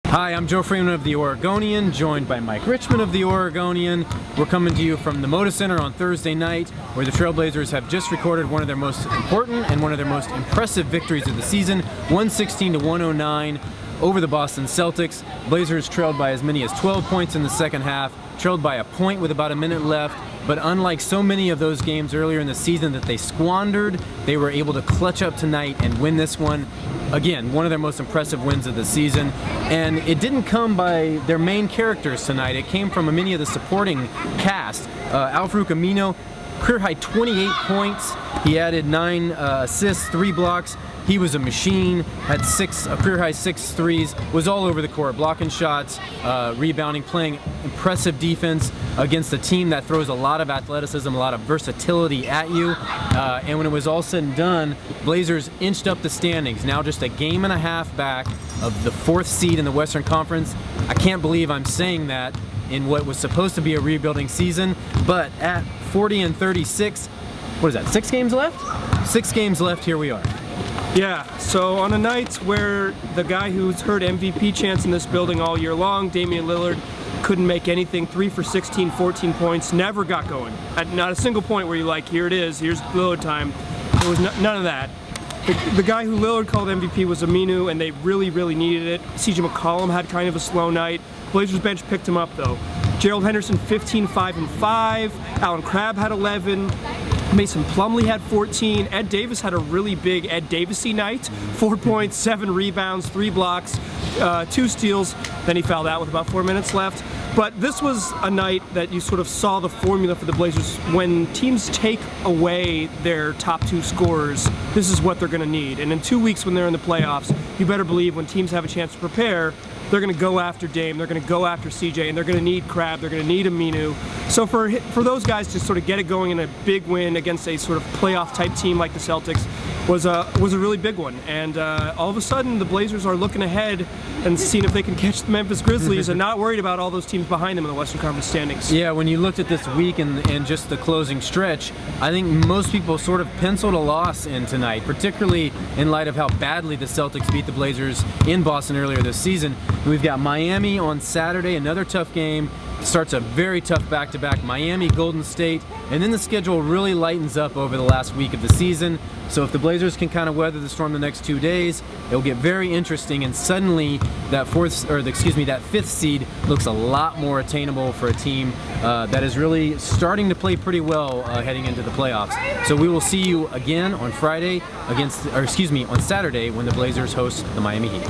Hi, I'm Joe Freeman of the Oregonian, joined by Mike Richman of the Oregonian. We're coming to you from the Moda Center on Thursday night, where the Trail Blazers have just recorded one of their most important and one of their most impressive victories of the season, 116 to 109 over the Boston Celtics. Blazers trailed by as many as 12 points in the second half, trailed by a point with about a minute left. But unlike so many of those games earlier in the season that they squandered, they were able to clutch up tonight and win this one. Again, one of their most impressive wins of the season. And it didn't come by their main characters tonight. It came from many of the supporting cast. Al-Farouq Aminu, career high 28 points. He added 9 assists, 3 blocks. He was a machine, had a career high 6 threes, was all over the court, blocking shots, rebounding, playing impressive defense against a team that throws a lot of athleticism, a lot of versatility at you. And when it was all said and done, Blazers inched up the standings, now just a game and a half back of the 4th seed in the Western Conference. I can't believe I'm saying that in what was supposed to be a rebuilding season, but at 40 and 36, what is that, 6 games left? 6 games left, here we are. Yeah, so on a night where the guy who's heard MVP chants in this building all year long, Damian Lillard, couldn't make anything, 3 for 16, 14 points, never got going. At not a single point where you're like, here it is, here's Lillard time. There was none of that. The guy who Lillard called MVP was Aminu, and they really, really needed it. CJ McCollum had kind of a slow night. Blazers bench picked him up though. Gerald Henderson 15, 5 and 5. Allen Crabbe had 11. Mason Plumlee had 14. Ed Davis had a really big Ed Davis-y night. 4 points, 7 rebounds, 3 blocks, 2 steals. Then he fouled out with about 4 minutes left. But this was a night that you sort of saw the formula for the Blazers. When teams take away their top 2 scorers, this is what they're going to need. And in 2 weeks when they're in the playoffs, you better believe when teams have a chance to prepare, they're going to go after Dame, they're going to go after CJ, and they're going to need Crabbe, they're going to need Aminu. So for those guys to sort of get it going in a big win against a sort of playoff type team like the Celtics was a really big one. And all of a sudden the Blazers are looking ahead and seeing if they can catch the Memphis Grizzlies and not worried about all those teams behind them in the Western Conference standings. Yeah, when you looked at this week and just the closing stretch, I think most people sort of penciled a loss in tonight, particularly in light of how badly the Celtics beat the Blazers in Boston earlier this season. We've got Miami on Saturday, another tough game. Starts a very tough back-to-back, Miami, Golden State, and then the schedule really lightens up over the last week of the season. So if the Blazers can kind of weather the storm the next 2 days, it'll get very interesting, and suddenly that 5th seed looks a lot more attainable for a team that is really starting to play pretty well heading into the playoffs. So we will see you again on Saturday when the Blazers host the Miami Heat.